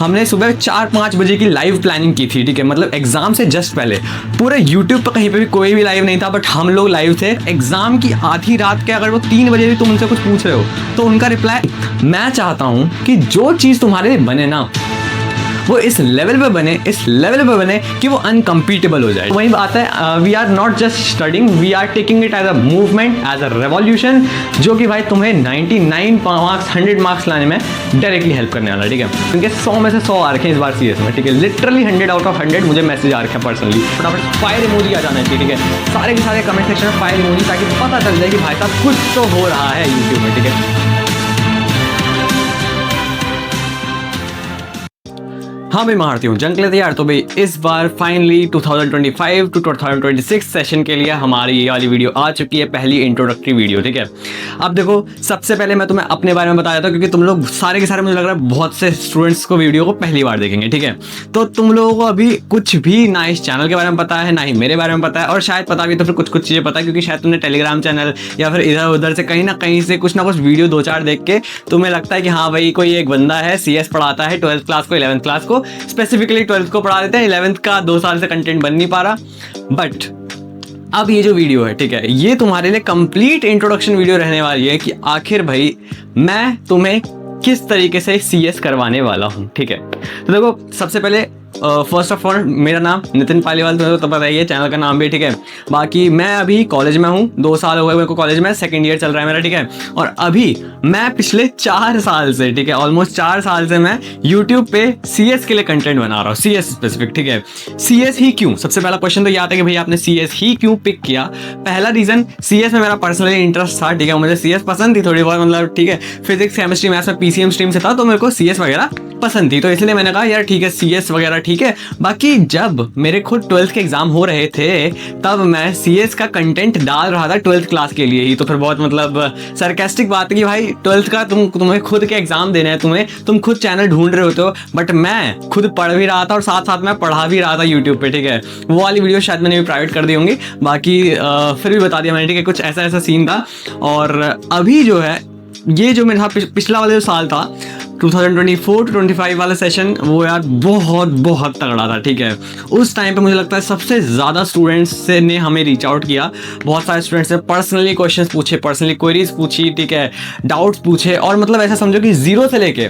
हमने सुबह 4-5 बजे की लाइव प्लानिंग की थी, ठीक है, मतलब एग्जाम से जस्ट पहले। पूरे यूट्यूब पर कहीं पे भी कोई भी लाइव नहीं था, बट हम लोग लाइव थे। एग्जाम की आधी रात के अगर वो 3 बजे भी तुम उनसे कुछ पूछ रहे हो तो उनका रिप्लाई, मैं चाहता हूँ कि जो चीज़ तुम्हारे लिए बने ना वो इस लेवल पे बने, इस लेवल पे बने कि वो अनकम्पीटेबल हो जाए। वही बात है, we are not just studying, we are taking it as a movement, as a revolution, जो कि भाई तुम्हें 99 मार्क्स 100 मार्क्स लाने में डायरेक्टली हेल्प करने वाला है, ठीक है। क्योंकि 100 में से 100 आ रखे हैं इस बार सीएस में, ठीक है। लिटरली 100 आउट ऑफ 100 मुझे मैसेज आ रखा है पर्सनली। फटाफट फायर इमोजी आ जाना चाहिए, ठीक है, सारे के सारे कमेंट सेक्शन में फायर इमोजी, ताकि पता चल जाए कि भाई साहब कुछ तो हो रहा है यूट्यूब में, ठीक है। हाँ भाई, मारती हूँ जंग लेते यार। तो भाई इस बार फाइनली 2025 टू 2026 सेशन के लिए हमारी ये वाली वीडियो आ चुकी है, पहली इंट्रोडक्टरी वीडियो, ठीक है। अब देखो, सबसे पहले मैं तुम्हें अपने बारे में बता देता हूँ, क्योंकि तुम लोग सारे के सारे मुझे लग रहा है बहुत से स्टूडेंट्स को वीडियो को पहली बार देखेंगे, ठीक है। तो तुम लोगों को अभी कुछ भी ना इस चैनल के बारे में पता है, ना ही मेरे बारे में पता है, और शायद पता भी तो फिर कुछ चीज़ें पता है, क्योंकि शायद तुमने टेलीग्राम चैनल या फिर इधर उधर से कहीं ना कहीं से कुछ ना कुछ वीडियो 2-4 देख के तुम्हें लगता है कि हाँ भाई कोई एक बंदा है CS पढ़ाता है 12th क्लास को, 11th क्लास को, स्पेसिफिकली 12th को पढ़ा देते हैं, 11th का 2 साल से कंटेंट बन नहीं पा रहा। बट अब ये जो वीडियो है, ठीक है, ये तुम्हारे लिए कंप्लीट इंट्रोडक्शन वीडियो रहने वाली है कि आखिर भाई मैं तुम्हें किस तरीके से CS करवाने वाला हूँ, ठीक है। तो देखो, सबसे पहले फर्स्ट ऑफ ऑल मेरा नाम नितिन पालीवाल, तुम्हें तो पता ही है, चैनल का नाम भी, ठीक है। बाकी मैं अभी कॉलेज में हूँ, 2 साल हो गए मेरे को कॉलेज में, 2nd ईयर चल रहा है मेरा, ठीक है। और अभी मैं पिछले 4 साल से, ठीक है, ऑलमोस्ट 4 साल से मैं यूट्यूब पे CS के लिए कंटेंट बना रहा हूँ, CS स्पेसिफिक, ठीक है। CS ही क्यों? सबसे पहला क्वेश्चन तो ये आता है कि भाई आपने CS ही क्यों पिक किया? पहला रीजन, CS में मेरा पर्सनली इंटरेस्ट था, ठीक है, मुझे CS पसंद थी थोड़ी बहुत, मतलब ठीक है, फिजिक्स केमिस्ट्री मैथ्स में PCM स्ट्रीम से था, तो मेरे को CS वगैरह पसंद थी, तो इसलिए मैंने कहा यार ठीक है CS वगैरह ठीक है। बाकी जब मेरे खुद 12th के एग्जाम हो रहे थे तब मैं CS का कंटेंट डाल रहा था 12th क्लास के लिए ही, तो फिर बहुत मतलब सरकास्टिक बात है कि भाई 12th का तुम्हें खुद के एग्जाम देने हैं, तुम खुद चैनल ढूंढ रहे होते हो, बट मैं खुद पढ़ भी रहा था और साथ साथ मैं पढ़ा भी रहा था यूट्यूब पे, ठीक है। वो वाली वीडियो शायद मैंने भी प्राइवेट कर दी होंगी, बाकी फिर भी बता दिया मैंने, ठीक है। कुछ ऐसा सीन था। और अभी जो है ये जो मेरा पिछला वाला जो साल था 2024 टू 25 वाला सेशन, वो यार बहुत तगड़ा था, ठीक है। उस टाइम पे मुझे लगता है सबसे ज़्यादा स्टूडेंट्स से ने हमें रीच आउट किया, बहुत सारे स्टूडेंट्स ने पर्सनली क्वेश्चंस पूछे, पर्सनली क्वेरीज पूछी, ठीक है, डाउट्स पूछे, और मतलब ऐसा समझो कि 0 से लेके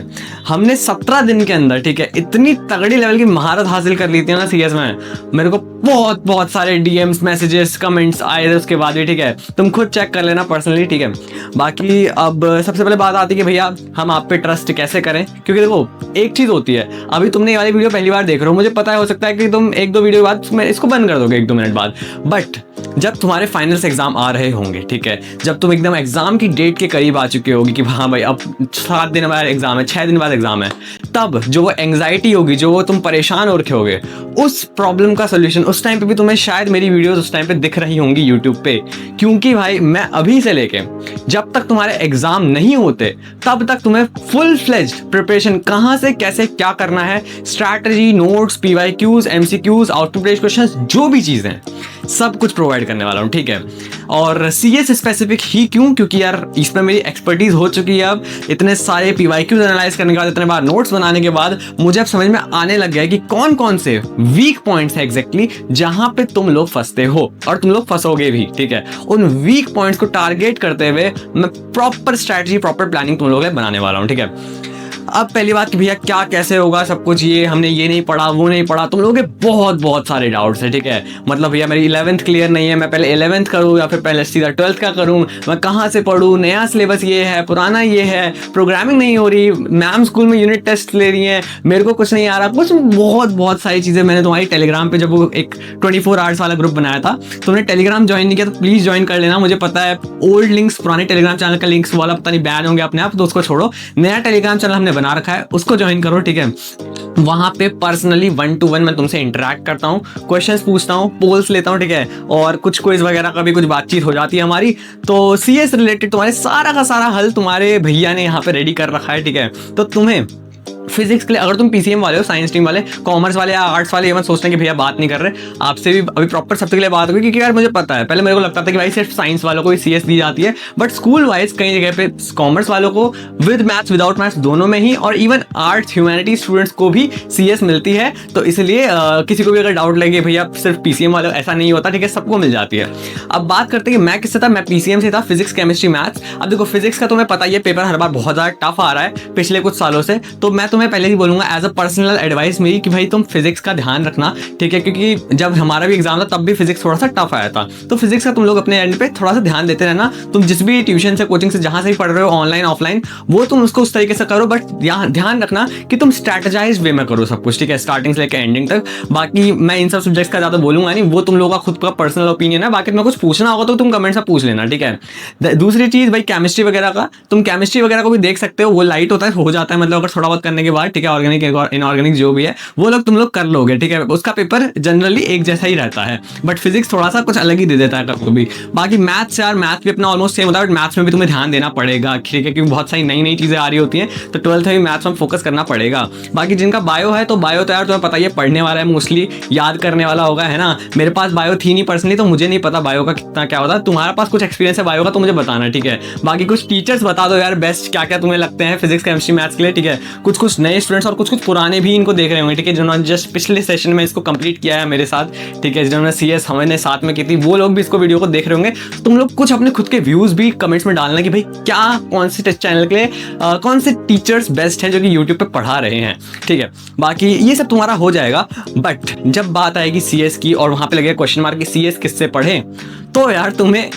हमने 17 दिन के अंदर, ठीक है, इतनी तगड़ी लेवल की महारत हासिल कर ली थी ना CS में। मेरे को बहुत सारे DMs, मैसेजेस, कमेंट्स आए थे उसके बाद भी, ठीक है। तुम खुद चेक कर लेना पर्सनली, ठीक है। बाकी अब सबसे पहले बात आती है कि भैया हम आप पे ट्रस्ट कैसे करें, क्योंकि देखो एक चीज होती है, अभी तुमने ये वाली वीडियो पहली बार देख रहे हो, मुझे पता है हो सकता है कि तुम 1-2 वीडियो बाद इसको बंद कर दोगे 1-2 मिनट बाद, बट जब तुम्हारे फाइनल्स एग्जाम आ रहे होंगे, ठीक है, जब तुम एकदम एग्जाम की डेट के करीब आ चुके होगी कि हाँ भाई अब 7 दिन बाद एग्जाम है, 6 दिन बाद एग्जाम है, तब जो वो एंग्जाइटी होगी, जो वो तुम परेशान हो रखे होगे, उस प्रॉब्लम का सोल्यूशन उस टाइम पे भी तुम्हें शायद मेरी वीडियोस उस टाइम पे दिख रही होंगी यूट्यूब पे। क्योंकि भाई मैं अभी से लेके जब तक तुम्हारे एग्जाम नहीं होते तब तक तुम्हें फुल फ्लेज्ड प्रिपरेशन, कहाँ से कैसे क्या करना है, strategy, notes, PYQs, MCQs, output based questions, जो भी चीजें सब कुछ प्रोवाइड करने वाला हूँ, ठीक है। और CS स्पेसिफिक ही क्यों? क्योंकि यार इसमें मेरी एक्सपर्टीज हो चुकी है। अब इतने सारे PYQs एनालाइज करने के बाद, इतने बार नोट्स बनाने के बाद मुझे अब समझ में आने लग गया है कि कौन कौन से वीक पॉइंट्स है एग्जैक्टली जहां पे तुम लोग फंसते हो, और तुम लोग फंसोगे भी, ठीक है। उन वीक पॉइंट्स को टारगेट करते हुए मैं प्रॉपर स्ट्रैटेजी, प्रॉपर प्लानिंग तुम लोगों के बनाने वाला हूँ, ठीक है। अब पहली बात कि भैया क्या कैसे होगा सब कुछ, ये हमने ये नहीं पढ़ा, वो नहीं पढ़ा, तुम लोगों के बहुत सारे डाउट्स हैं, ठीक है। मतलब भैया मेरी 11th क्लियर नहीं है, मैं पहले 11th करूँ या फिर पहले सीधा 12th का करूँ, मैं कहाँ से पढ़ूँ, नया सिलेबस ये है, पुराना ये है, प्रोग्रामिंग नहीं हो रही, मैम स्कूल में यूनिट टेस्ट ले रही हैं, मेरे को कुछ नहीं आ रहा, कुछ बहुत सारी चीज़ें। मैंने तुम्हारी टेलीग्राम पे जब वो एक 24 आवर्स वाला ग्रुप बनाया था, तुमने टेलीग्राम ज्वाइन नहीं किया तो प्लीज़ ज्वाइन कर लेना। मुझे पता है ओल्ड लिंक्स, पुराने टेलीग्राम चैनल का लिंक्स वाला पता नहीं बैन होंगे अपने आप, तो उसको छोड़ो, नया टेलीग्राम चैनल हमने बना रखा है, उसको ज्वाइन करो, ठीक है। वहां पे पर्सनली 1-to-1 मैं तुमसे इंटरेक्ट करता हूँ, क्वेश्चंस पूछता हूँ, पोल्स लेता हूँ, ठीक है, और कुछ क्विज वगैरह का भी कुछ बातचीत हो जाती है हमारी। तो CS रिलेटेड तुम्हारे सारा का सारा हल तुम्हारे भैया ने यहाँ पे रेडी कर रखा है, ठीक है। तो तुम्हें फिजिक्स के लिए अगर तुम पीसीएम वाले हो, साइंस टीम वाले, कॉमर्स वाले या आर्ट्स वाले, ये मत सोचना कि भैया बात नहीं कर रहे, आपसे भी अभी प्रॉपर सबके लिए बात होगी, क्योंकि यार मुझे पता है पहले मेरे को लगता था कि भाई सिर्फ साइंस वालों को ही सीएस दी जाती है, बट स्कूल वाइज कई जगह पे कॉमर्स वालों को विद मैथ्स विदाउट मैथ्स दोनों में ही, और इवन आर्ट्स ह्यूमैनिटी स्टूडेंट्स को भी सीएस मिलती है। तो इसलिए किसी को भी अगर डाउट लगे भैया सिर्फ पीसीएम वाले, ऐसा नहीं होता, ठीक है, सबको मिल जाती है। अब बात करते हैं कि मैं किससे था, मैं पीसीएम से था, फिजिक्स केमिस्ट्री मैथ्स। अब देखो फिजिक्स का तुम्हें पता ही है पेपर हर बार बहुत ज़्यादा टफ आ रहा है पिछले कुछ सालों से, तो मैं तुम्हें पहले ही बोलूंगा एज अ पर्सनल एडवाइस मेरी कि भाई तुम फिजिक्स का ध्यान रखना, ठीक है, क्योंकि जब हमारा भी एग्जाम था तब भी फिजिक्स थोड़ा सा टफ आया था। तो फिजिक्स का तुम लोग अपने एंड पे थोड़ा सा ध्यान देते रहना। तुम जिस भी ट्यूशन से, कोचिंग से, जहां से भी पढ़ रहे हो, ऑनलाइन ऑफलाइन, वो तुम उसको उस तरीके से करो, बट ध्यान रखना कि तुम स्ट्रैटेजाइज वे में करो सब कुछ, ठीक है, स्टार्टिंग से लेकर एंडिंग तक। बाकी मैं इन सब सब्जेक्ट्स का ज़्यादा बोलूंगा नहीं, वो तुम लोगों का खुद का पर्सनल ओपिनियन है। बाकी तुम्हें कुछ पूछना होगा तो तुम कमेंट से पूछ लेना, ठीक है। दूसरी चीज़ भाई केमिस्ट्री वगैरह का, तुम केमिस्ट्री वगैरह को भी देख सकते हो, वो लाइट होता है, हो जाता है, मतलब अगर थोड़ा बहुत करने के बाद, ठीक है, ऑर्गेनिक इनऑर्गेनिक जो भी है वो लोग तुम लोग कर लोगे, ठीक है। उसका पेपर जनरली एक जैसा ही रहता है, बट फिजिक्स थोड़ा सा कुछ अलग ही दे देता है कभी भी। बाकी मैथ्स यार, मैथ भी अपना ऑलमोस्ट सेम होता है, बट मैथ्स में भी तुम्हें ध्यान देना पड़ेगा, ठीक है, क्योंकि बहुत सारी नई नई चीज़ें आ रही होती हैं, तो 12th में भी मैथ्स में फोकस करना पड़ेगा। बाकी जिनका बायो है, तो बायो तो यार तुम्हें पता ही है, पढ़ने वाला है, मोस्टली याद करने वाला होगा, है ना। मेरे पास बायो थी नहीं पर्सनली, तो मुझे नहीं पता बायो का कितना क्या होता है। तुम्हारे पास कुछ एक्सपीरियंस है बायो का तो मुझे बताना, ठीक है। बाकी कुछ टीचर्स बता दो यार बेस्ट क्या क्या तुम्हें लगते हैं फिजिक्स केमिस्ट्री मैथ्स के लिए, ठीक है। कुछ नए स्टूडेंट्स और कुछ पुराने भी इनको देख रहे होंगे, ठीक है, जिन्होंने जस्ट पिछले सेशन में इसको कंप्लीट किया है मेरे साथ, ठीक है, जिन्होंने सीएस हमने साथ में की थी, वो लोग भी इसको वीडियो को देख रहे होंगे। तुम लोग कुछ अपने खुद के व्यूज भी कमेंट्स में डालना कि भाई क्या, कौन से चैनल के लिए कौन से टीचर्स बेस्ट हैं जो कि यूट्यूब पे पढ़ा रहे हैं, ठीक है। बाकी ये सब तुम्हारा हो जाएगा, बट जब बात आएगी सीएस की और वहां पे लगे क्वेश्चन मार्क कि सीएस किससे पढ़ें, तो यार तुम्हें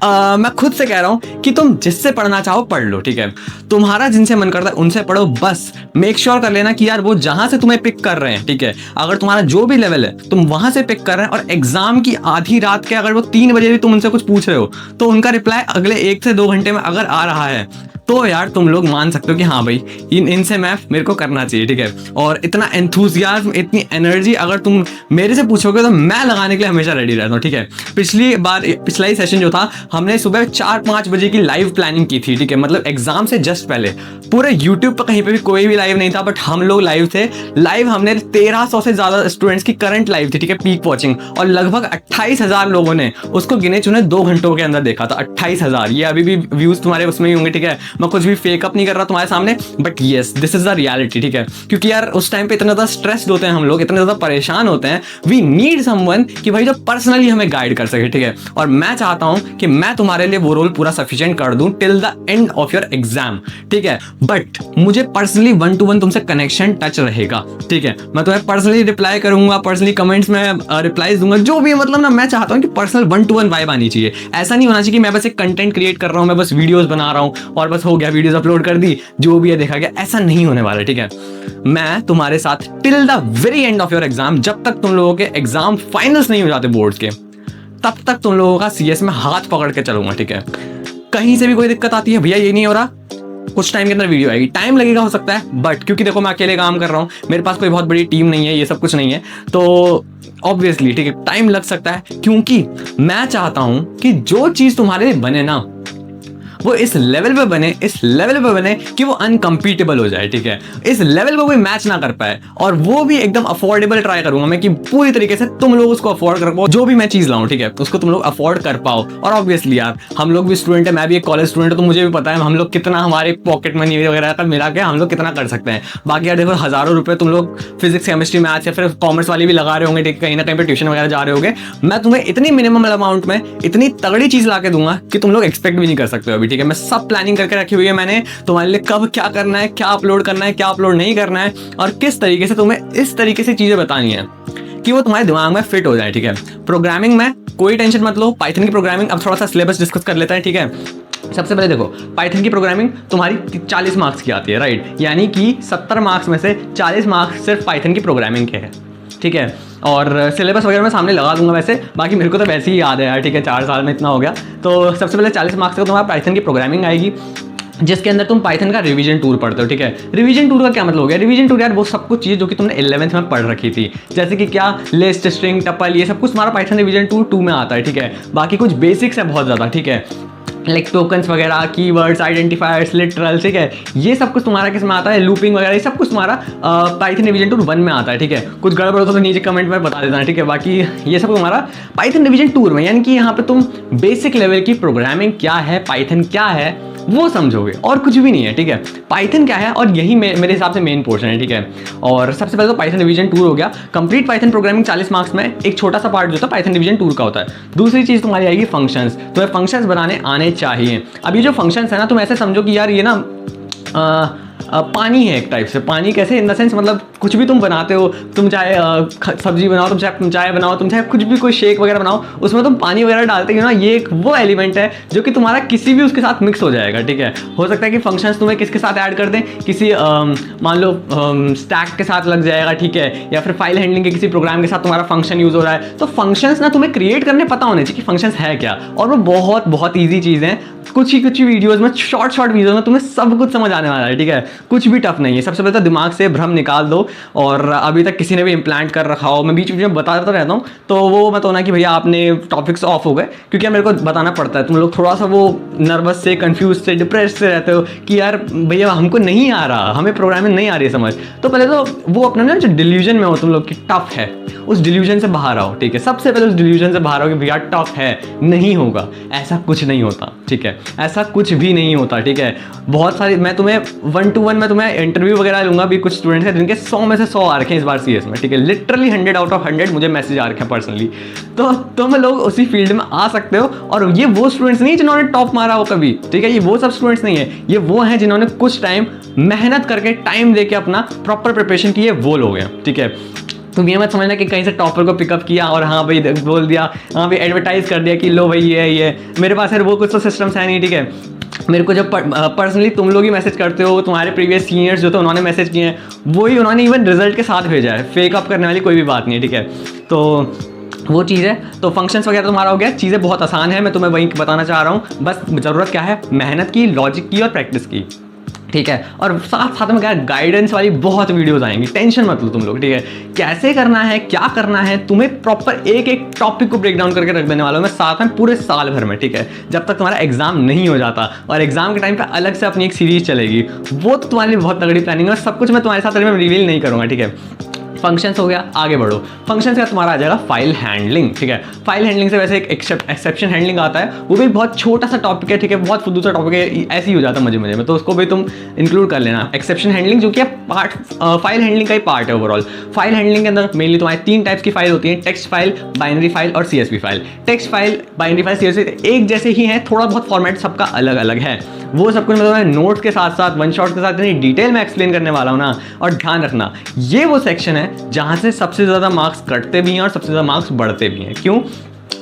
मैं खुद से कह रहा हूं कि तुम जिससे पढ़ना चाहो पढ़ लो, ठीक है। तुम्हारा जिनसे मन करता है उनसे पढ़ो, बस मेक श्योर कर लेना कि यार वो जहां से तुम्हें पिक कर रहे हैं, ठीक है, अगर तुम्हारा जो भी लेवल है तुम वहां से पिक कर रहे हैं, और एग्जाम की आधी रात के अगर वो 3 बजे भी तुम उनसे कुछ पूछ रहे हो, तो उनका रिप्लाई अगले 1 से 2 घंटे में अगर आ रहा है, तो यार तुम लोग मान सकते हो कि हाँ भाई इनसे मेरे को करना चाहिए, ठीक है। और इतना एंथुसियाज्म, इतनी एनर्जी अगर तुम मेरे से पूछोगे तो मैं लगाने के लिए हमेशा रेडी रहता हूँ, ठीक है। पिछला ही सेशन जो था, हमने सुबह 4-5 बजे की लाइव प्लानिंग की थी, ठीक है, मतलब एग्जाम से जस्ट पहले। पूरे यूट्यूब पर कहीं पे भी कोई भी लाइव नहीं था, बट हम लोग लाइव थे। लाइव हमने 1300 से ज्यादा स्टूडेंट्स की करंट लाइव थी, ठीक है, पीक वॉचिंग, और लगभग 28,000 लोगों ने उसको गिने चुने 2 घंटों के अंदर देखा था। 28,000, ये अभी भी व्यूज तुम्हारे उसमें ही होंगे, ठीक है। मैं कुछ भी फेक अप नहीं कर रहा तुम्हारे सामने, but yes this is the reality, ठीक है। क्योंकि यार उस टाइम पे इतना ज्यादा स्ट्रेस्ड होते हैं हम लोग, इतने ज्यादा परेशान होते हैं, वी नीड समवन कि भाई जो पर्सनली हमें गाइड कर सके, ठीक है। और मैं चाहता हूं कि मैं तुम्हारे लिए वो रोल पूरा सफिशिएंट कर दूं till the end of your exam, ठीक है। बट मुझे पर्सनली 1-to-1 तुमसे कनेक्शन टच रहेगा, ठीक है। मैं तुम्हें पर्सनली रिप्लाई करूंगा, पर्सनली कमेंट्स में रिप्लाईज दूंगा, जो भी, मतलब ना मैं चाहता हूं कि पर्सनल 1-to-1 वाइब आनी चाहिए। ऐसा नहीं होना चाहिए कि मैं बस एक कंटेंट क्रिएट कर रहा हूं, मैं बस वीडियोस बना रहा हूं और बस हो गया, वीडियोस अपलोड कर दी, जो भी है देखा गया, ऐसा नहीं होने वाला, ठीक है। मैं तुम्हारे साथ till the very end of your exam, जब तक तुम लोगों के एग्जाम फाइनल्स नहीं हो जाते बोर्ड्स के, तब तक तुम लोगों का सीएस में हाथ पकड़ के चलूंगा, ठीक है। कहीं से भी कोई दिक्कत आती है, भैया ये नहीं हो रहा, कुछ टाइम के अंदर वीडियो आएगी, टाइम लगेगा हो सकता है, बट क्योंकि देखो मैं अकेले काम कर रहा हूँ, मेरे पास कोई बहुत बड़ी टीम नहीं है, ये सब कुछ नहीं है, तो ऑब्वियसली, ठीक है, टाइम लग सकता है, क्योंकि मैं चाहता हूं कि जो चीज तुम्हारे लिए बने ना, वो इस लेवल पे बने कि वो अनकम्पीटेबल हो जाए, ठीक है। इस लेवल को कोई मैच ना कर पाए, और वो भी एकदम अफोर्डेबल ट्राई करूंगा मैं कि पूरी तरीके से तुम लोग उसको अफोर्ड कर पाओ, जो भी मैं चीज लाऊं, ठीक है, उसको तुम लोग अफोर्ड कर पाओ। और ऑब्वियसली यार हम लोग भी स्टूडेंट है, मैं भी एक कॉलेज स्टूडेंट हूं, तो मुझे भी पता है हम लोग कितना, हमारे पॉकेट मनी वगैरह का मिला के हम लोग कितना कर सकते हैं। बाकी यार देखो, हजारों रुपए तुम लोग फिजिक्स केमिस्ट्री मैथ्स या फिर कॉमर्स वाले भी लगा रहे होंगे, ठीक, कहीं ना कहीं पे ट्यूशन वगैरह जा रहे होंगे, मैं तुम्हें इतनी मिनिमम अमाउंट में इतनी तगड़ी चीज ला के दूंगा कि तुम लोग एक्सपेक्ट भी नहीं कर सकते हो अभी, ठीक है। मैं सब प्लानिंग करके रखी हुई है मैंने तुम्हारे लिए, कब क्या करना है, क्या अपलोड करना है, क्या अपलोड नहीं करना है, और किस तरीके से तुम्हें इस तरीके से चीजें बतानी है कि वो तुम्हारे दिमाग में फिट हो जाए, ठीक है। प्रोग्रामिंग में कोई टेंशन मत लो, पाइथन की प्रोग्रामिंग, अब थोड़ा सा सिलेबस डिस्कस कर लेते हैं, ठीक है। सबसे पहले देखो, पाइथन की प्रोग्रामिंग तुम्हारी 40 मार्क्स की आती है, राइट, यानी कि 70 मार्क्स में से 40 मार्क्स सिर्फ पाइथन की प्रोग्रामिंग के हैं, ठीक है। और सिलेबस वगैरह मैं सामने लगा दूंगा, वैसे बाकी मेरे को तो वैसे ही याद है यार, ठीक है, 4 साल में इतना हो गया। तो सबसे पहले 40 मार्क्स का तुम्हारा पाइथन की प्रोग्रामिंग आएगी, जिसके अंदर तुम पाइथन का रिवीजन टूर पढ़ते हो, ठीक है। रिवीजन टूर का क्या मतलब हो गया? रिवीजन टूर यार वो सब कुछ चीज़ जो कि तुमने 11th में पढ़ रखी थी, जैसे कि क्या लिस्ट, स्ट्रिंग, टपल, ये सब कुछ तुम्हारा पाइथन रिवीजन टूर 2 में आता है, ठीक है। बाकी कुछ बेसिक्स है बहुत ज़्यादा, ठीक है। लाइक टोकन्स वगैरह, कीवर्ड्स, आइडेंटिफायर्स, लिटरल, ठीक है, ये सब कुछ तुम्हारा किस में आता है, लूपिंग वगैरह, ये सब कुछ तुम्हारा पाइथन रिवीजन टूर 1 में आता है, ठीक है। कुछ गड़बड़ हो तो नीचे कमेंट में बता देना, ठीक है। बाकी ये सब तुम्हारा पाइथन रिवीजन टूर में, यानी कि यहाँ पे तुम बेसिक लेवल की प्रोग्रामिंग क्या है, पाइथन क्या है वो समझोगे, और कुछ भी नहीं है, ठीक है। पाइथन क्या है, और यही मेरे हिसाब से मेन पोर्शन है, ठीक है। और सबसे पहले तो पाइथन रिवीजन टूर हो गया कंप्लीट। पाइथन प्रोग्रामिंग 40 मार्क्स में एक छोटा सा पार्ट जो था पाइथन रिवीजन टूर का होता है। दूसरी चीज़ तुम्हारी आएगी फंक्शंस। तुम्हें फंक्शंस बनाने आने चाहिए। अब ये जो फंक्शंस है ना, तुम ऐसे समझो कि यार ये ना पानी है एक टाइप से। पानी कैसे, इन द सेंस मतलब कुछ भी तुम बनाते हो, तुम चाहे सब्जी बनाओ, तुम चाय बनाओ, तुम चाहे कुछ भी कोई शेक वगैरह बनाओ, उसमें तुम पानी वगैरह डालते हो ना, ये एक वो एलिमेंट है जो कि तुम्हारा किसी भी उसके साथ मिक्स हो जाएगा, ठीक है। हो सकता है कि फंक्शंस तुम्हें किसके साथ ऐड कर दें, किसी मान लो स्टैक के साथ लग जाएगा, ठीक है, या फिर फाइल हैंडलिंग के किसी प्रोग्राम के साथ तुम्हारा फंक्शन यूज हो रहा है। तो फंक्शंस ना तुम्हें क्रिएट करने पता होने चाहिए कि फंक्शंस है क्या, और वो बहुत बहुत ईजी चीज़ है। कुछ ही वीडियोज़ में, शॉर्ट वीडियोज़ में तुम्हें सब कुछ समझ आने वाला है, ठीक है। कुछ भी टफ नहीं है। सबसे पहले तो दिमाग से भ्रम निकाल दो, और अभी तक किसी ने भी इम्प्लांट कर रखा हो, मैं बीच बीच में बताता रहता हूँ, तो वो मत होना कि भैया आपने टॉपिक्स ऑफ हो गए, क्योंकि मेरे को बताना पड़ता है। तुम लोग थोड़ा सा वो नर्वस से, कंफ्यूज से, डिप्रेस से रहते हो कि यार भैया हमको नहीं आ रहा, हमें प्रोग्रामिंग नहीं आ रही है समझ। तो पहले तो वो अपना ना जो डिल्यूजन में हो तुम लोग की टफ है, उस डिल्यूजन से बाहर आओ, ठीक है। सबसे पहले उस डिल्यूजन से बाहर आओ कि भैया टफ है, नहीं होगा, ऐसा कुछ नहीं होता, ठीक है। ऐसा कुछ भी नहीं होता, ठीक है। बहुत सारी, मैं तुम्हें 1 to 1 में तुम्हें इंटरव्यू वगैरह लूंगा भी। कुछ स्टूडेंट्स हैं जिनके 100 में से 100 आ रखे हैं इस बार CS में, ठीक है। लिटरली 100 आउट ऑफ 100 मुझे मैसेज आ रखे हैं पर्सनली। तो तुम लोग उसी फील्ड में आ सकते हो, और ये वो स्टूडेंट्स नहीं जिन्होंने टॉप मारा हो कभी, ठीक है। ये वो सब स्टूडेंट्स नहीं है, ये वो हैं जिन्होंने कुछ टाइम मेहनत करके, टाइम देके अपना प्रॉपर प्रिपरेशन की है, वो लोग हैं, ठीक है। तुम ये मत समझना कि कहीं से टॉपर को पिकअप किया और हाँ भाई बोल दिया, हाँ भाई एडवर्टाइज कर दिया कि लो भाई ये मेरे पास है, वो कुछ तो सिस्टम्स है नहीं, ठीक है। मेरे को जब पर्सनली तुम लोग ही मैसेज करते हो, तुम्हारे प्रीवियस सीनियर्स जो थे उन्होंने मैसेज किए हैं, वही उन्होंने इवन रिजल्ट के साथ भेजा है। फेक अप करने वाली कोई भी बात नहीं है, ठीक है। तो वो चीज़ है। तो फंक्शंस वगैरह तुम्हारा हो गया, चीज़ें बहुत आसान है, मैं तुम्हें वही बताना चाह रहा हूँ। बस ज़रूरत क्या है, मेहनत की, लॉजिक की और प्रैक्टिस की, ठीक है। और साथ साथ में क्या, गाइडेंस वाली बहुत वीडियोस आएंगी, टेंशन मत लो तुम लोग, ठीक है। कैसे करना है, क्या करना है, तुम्हें प्रॉपर एक एक टॉपिक को ब्रेक डाउन करके रख देने वाला हूं मैं साथ में पूरे साल भर में, ठीक है। जब तक तुम्हारा एग्जाम नहीं हो जाता, और एग्जाम के टाइम पे अलग से अपनी एक सीरीज चलेगी, वो तो तुम्हारे लिए बहुत तगड़ी प्लानिंग है। सब कुछ मैं तुम्हारे साथ रिवील नहीं करूंगा, ठीक है। फंक्शंस हो गया, आगे बढ़ो। फंक्शंस का तुम्हारा आ जाएगा फाइल हैंडलिंग, ठीक है। फाइल हैंडलिंग से वैसे एक एक्सेप्शन हैंडलिंग आता है, वो भी बहुत छोटा सा टॉपिक है, ठीक है। बहुत दूसरा टॉपिक है, ऐसे ही हो जाता है मजे में, तो उसको भी तुम इंक्लूड कर लेना। एक्सेप्शन हैंडलिंग जो कि पार्ट फाइल हैंडलिंग का ही पार्ट है ओवरऑल। फाइल हैंडलिंग के अंदर मेनली तुम्हारी 3 टाइप्स की फाइल होती है, टेक्स्ट फाइल, बाइनरी फाइल और CSV file. Text file, binary file, CSV एक जैसे ही है, थोड़ा बहुत फॉर्मेट सबका अलग अलग है। वो सब कुछ मैं नोट्स के साथ साथ, वन शॉट के साथ इतनी डिटेल में एक्सप्लेन करने वाला हूँ ना। और ध्यान रखना, ये वो सेक्शन है जहाँ से सबसे ज़्यादा मार्क्स कटते भी हैं और सबसे ज़्यादा मार्क्स बढ़ते भी हैं। क्यों?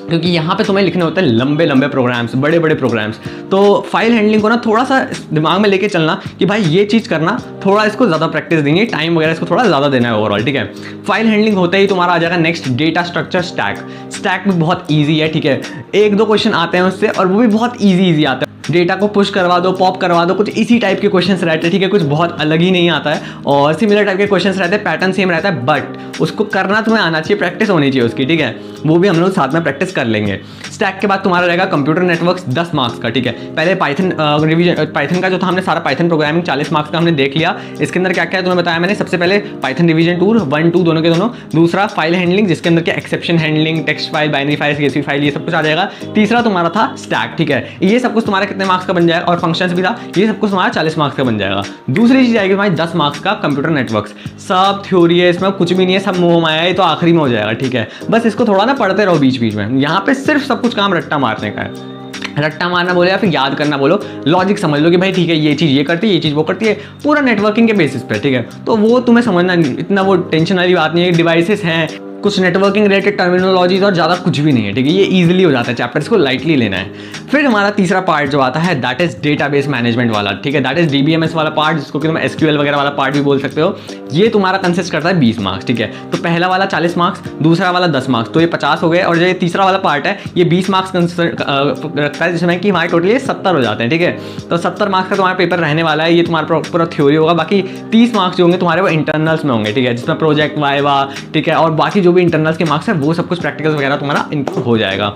क्योंकि यहाँ पे तुम्हें लिखने होते हैं लंबे लंबे प्रोग्राम्स, बड़े बड़े प्रोग्राम्स। तो फाइल हैंडलिंग को ना थोड़ा सा दिमाग में लेके चलना कि भाई ये चीज़ करना, थोड़ा इसको ज़्यादा प्रैक्टिस देनी, टाइम वगैरह इसको थोड़ा ज़्यादा देना है ओवरऑल, ठीक है। फाइल हैंडलिंग होते ही तुम्हारा आ जाएगा next data structure stack. Stack भी बहुत ईजी है, ठीक है। 1-2 क्वेश्चन आते हैं उससे, और वो भी बहुत ईजी आते हैं। डेटा को पुश करवा दो, पॉप करवा दो, कुछ इसी टाइप के क्वेश्चंस रहते हैं, ठीक है। कुछ बहुत अलग ही नहीं आता है, और सिमिलर टाइप के क्वेश्चंस रहते हैं, पैटर्न सेम रहता है, बट उसको करना तुम्हें आना चाहिए, प्रैक्टिस होनी चाहिए उसकी, ठीक है। वो भी हम लोग साथ में प्रैक्टिस कर लेंगे। स्टैक के बाद तुम्हारा रहेगा कंप्यूटर नेटवर्क्स, 10 मार्क्स का, ठीक है। पहले पाइथन रिवीजन, पाइथन का जो था हमने सारा पाइथन प्रोग्रामिंग 40 मार्क्स का हमने देख लिया। इसके अंदर क्या क्या है तुम्हें बताया मैंने। सबसे पहले पाइथन रिवीजन टूर 1, 2 दोनों के दोनों। दूसरा फाइल हैंडलिंग, जिसके अंदर क्या exception handling, text file, binary file, CSV file, ये सब कुछ आ जाएगा। तीसरा तुम्हारा था स्टैक, ठीक है। ये सब कुछ तुम्हारा कितने मार्क्स का बन जाएगा, और फंक्शंस भी था, ये सब कुछ तुम्हारा 40 मार्क्स का बन जाएगा। दूसरी चीज आएगी तुम्हारी 10 मार्क्स का कंप्यूटर नेटवर्क्स। सब थ्योरी है, इसमें कुछ भी नहीं है, सब मोह माया है, तो आखिरी में हो जाएगा, ठीक है। बस इसको थोड़ा ना पढ़ते रहो बीच बीच में। यहाँ पे सिर्फ सब कुछ काम रट्टा मारने का है। रट्टा मारना बोले या फिर याद करना बोलो, लॉजिक समझ लो कि भाई ठीक है, ये चीज़ ये करती है, ये चीज़ वो करती है, पूरा नेटवर्किंग के बेसिस पे, ठीक है। तो वो तुम्हें समझना, इतना वो टेंशन वाली बात नहीं है। डिवाइसेस हैं, कुछ नेटवर्किंग रिलेटेड टर्मिनोलॉजीज, और ज़्यादा कुछ भी नहीं है, ठीक है। ये ईजिली हो जाता है, चैप्टर्स को लाइटली लेना है। फिर हमारा तीसरा पार्ट जो आता है, दैट इज डेटाबेस मैनेजमेंट वाला, ठीक है। दैट इज DBMS वाला पार्ट, जिसको कि तुम SQL वगैरह वाला पार्ट भी बोल सकते हो। ये तुम्हारा कंसिस्ट करता है 20 मार्क्स, ठीक है। तो पहला वाला 40 मार्क्स, दूसरा वाला 10 मार्क्स, तो ये 50 हो गए। और जो ये तीसरा वाला पार्ट है, ये 20 मार्क्स रखता है, जिसमें कि हमारे टोटल ये 70 हो जाते हैं, ठीक है। तो 70 मार्क्स का तुम्हारा पेपर रहने वाला है। ये तुम्हारा पूरा थ्योरी होगा। बाकी 30 मार्क्स जो होंगे तुम्हारे वो इंटरनल्स में होंगे, ठीक है, जिसमें प्रोजेक्ट, वाइवा, ठीक है, और बाकी जो भी इंटरनल्स के मार्क्स है, वो सब कुछ प्रैक्टिकल्स वगैरह तुम्हारा इंक्लूड हो जाएगा।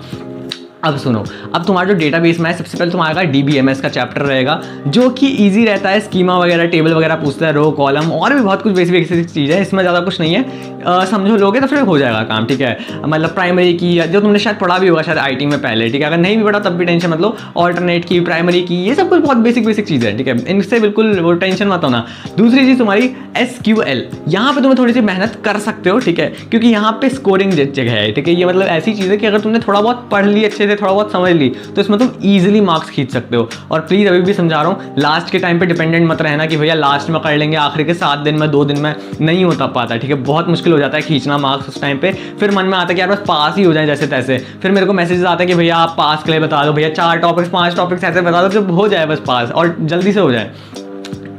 अब सुनो, अब तुम्हारा जो डेटाबेस में है, सबसे पहले तुम्हारा DBMS का चैप्टर रहेगा, जो कि इजी रहता है। स्कीमा वगैरह, टेबल वगैरह पूछता है, रो कॉलम और भी बहुत कुछ बेसिक बेसिक चीज़ है, इसमें ज़्यादा कुछ नहीं है। समझो लोगे तो फिर हो जाएगा काम, ठीक है। मतलब प्राइमरी की जो तुमने शायद पढ़ा भी होगा शायद IT में पहले, ठीक है। अगर नहीं भी पढ़ा तब भी टेंशन मत लो। ऑल्टरनेट की, प्राइमरी की, ये सब कुछ बहुत बेसिक बेसिक चीज़ है, ठीक है। इनसे बिल्कुल वो टेंशन मत होना। दूसरी चीज़ तुम्हारी SQL, यहाँ पे तुम्हें थोड़ी सी मेहनत कर सकते हो, ठीक है, क्योंकि यहाँ पे स्कोरिंग जगह है, ठीक है। ये मतलब ऐसी चीज़ है कि अगर तुमने थोड़ा बहुत पढ़ ली अच्छे से, थोड़ा बहुत समझ ली, तो इसमें तुम इजीली मार्क्स खींच सकते हो। और प्लीज़ अभी भी समझा रहा हूँ, लास्ट के टाइम पे डिपेंडेंट मत रहना कि भैया लास्ट में कर लेंगे, आखिर के 7 दिन में, 2 दिन में नहीं होता पाता, ठीक है। बहुत मुश्किल हो जाता है खींचना मार्क्स उस टाइम पे। फिर मन में आता है कि यार बस पास ही हो जाए जैसे तैसे। फिर मेरे को मैसेजेस आता है कि भैया आप पास के लिए बता दो, भैया 4 टॉपिक्स 5 टॉपिक्स ऐसे बता दो जब हो जाए बस पास, और जल्दी से हो जाए।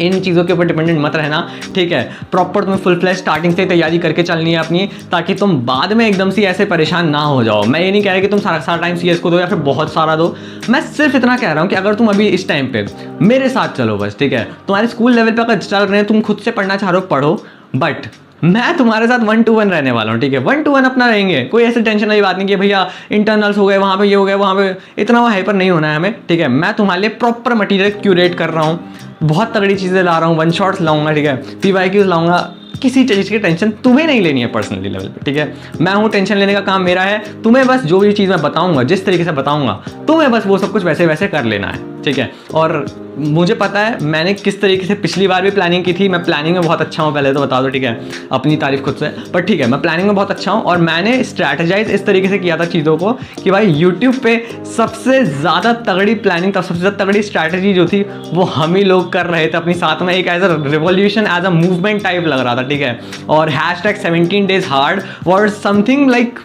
इन चीज़ों के ऊपर डिपेंडेंट मत रहना, ठीक है। प्रॉपर तुम्हें फुल फ्लैश स्टार्टिंग से तैयारी करके चलनी है अपनी, ताकि तुम बाद में एकदम से ऐसे परेशान ना हो जाओ। मैं ये नहीं कह रहा कि तुम सारा सारा टाइम CS को दो या फिर बहुत सारा दो। मैं सिर्फ इतना कह रहा हूँ कि अगर तुम अभी इस टाइम पे मेरे साथ चलो बस, ठीक है। तुम्हारे स्कूल लेवल पे अगर चल रहे हैं, तुम खुद से पढ़ना चाह रहे हो पढ़ो, बट मैं तुम्हारे साथ 1 to 1 रहने वाला हूँ, ठीक है। 1 to 1 अपना रहेंगे, कोई ऐसे टेंशन वाली बात नहीं कि भैया इंटरनल्स हो गए वहाँ पे, ये हो गया वहाँ पे, इतना वो हाइपर नहीं होना है हमें, ठीक है। मैं तुम्हारे लिए प्रॉपर मटेरियल क्यूरेट कर रहा हूँ, बहुत तगड़ी चीज़ें ला रहा हूँ, 1 शॉट्स लाऊंगा, ठीक है। PYQs लाऊंगा। किसी चीज़ की टेंशन तुम्हें नहीं लेनी है पर्सनली लेवल पे, ठीक है। मैं हूँ, टेंशन लेने का काम मेरा है। तुम्हें बस जो भी चीज़ मैं बताऊंगा, जिस तरीके से बताऊंगा, तुम्हें बस वो सब कुछ वैसे वैसे कर लेना है, ठीक है। और मुझे पता है मैंने किस तरीके से पिछली बार भी प्लानिंग की थी। मैं प्लानिंग में बहुत अच्छा हूँ, पहले तो बता दो, ठीक है। अपनी तारीफ खुद से, पर ठीक है, मैं प्लानिंग में बहुत अच्छा हूँ। और मैंने स्ट्रैटेजाइज इस तरीके से किया था चीज़ों को कि भाई यूट्यूब पे सबसे ज़्यादा तगड़ी प्लानिंग, सबसे ज़्यादा तगड़ी स्ट्रैटेजी जो थी वो हम ही लोग कर रहे थे अपनी साथ में। एक as a revolution, as a movement type लग रहा था, ठीक है। और #17 days hard और समथिंग लाइक,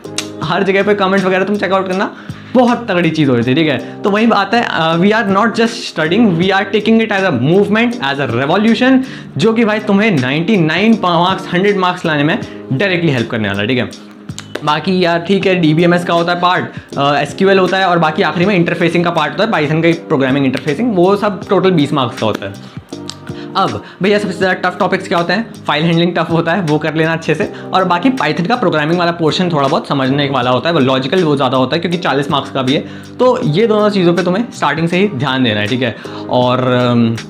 हर जगह पे कमेंट्स वगैरह तुम चेकआउट करना, बहुत तगड़ी चीज़ हो रही थी, ठीक है। तो वही बात है, we are not just studying, we are taking it as a movement, as a revolution, जो कि भाई तुम्हें 99 मार्क्स 100 मार्क्स लाने में डायरेक्टली हेल्प करने वाला है, ठीक है। बाकी यार ठीक है, DBMS का होता है पार्ट, SQL होता है, और बाकी आखिरी में इंटरफेसिंग का पार्ट होता है, पाइथन का प्रोग्रामिंग इंटरफेसिंग, वो सब टोटल 20 मार्क्स का होता है। अब भैया सबसे ज़्यादा टफ टॉपिक्स क्या होते हैं? फाइल हैंडलिंग टफ होता है, वो कर लेना अच्छे से। और बाकी पाइथन का प्रोग्रामिंग वाला पोर्शन थोड़ा बहुत समझने वाला होता है, वो लॉजिकल वो ज़्यादा होता है क्योंकि 40 मार्क्स का भी है। तो ये दोनों चीज़ों पे तुम्हें स्टार्टिंग से ही ध्यान देना है, ठीक है। और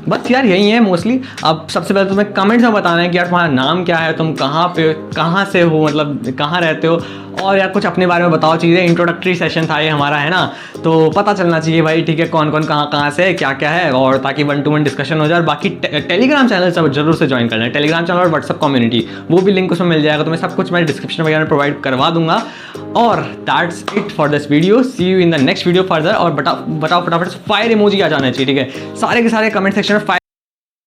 बस यार यही है मोस्टली। अब सबसे पहले तुम्हें कमेंट्स में बताना है कि यार तुम्हारा नाम क्या है, तुम कहाँ से हो, मतलब कहाँ रहते हो, और यार कुछ अपने बारे में बताओ चीज़ें। इंट्रोडक्टरी सेशन था ये हमारा, है ना, तो पता चलना चाहिए भाई, ठीक है, कौन कौन कहाँ से क्या क्या है, और ताकि 1 to 1 डिस्कशन हो जाए। और बाकी टेलीग्राम चैनल सब जरूर से ज्वाइन करना है, टेलीग्राम चैनल और व्हाट्सअप कम्युनिटी, वो भी लिंक उसमें मिल जाएगा तुम्हें, सब कुछ मैं डिस्क्रिप्शन वगैरह में प्रोवाइड करवा दूंगा। और that's it for this video, see you in the next video further. और बताओ फटाफट फायर इमोजी आ जाना चाहिए, ठीक है। सारे के सारे कमेंट सेक्शन में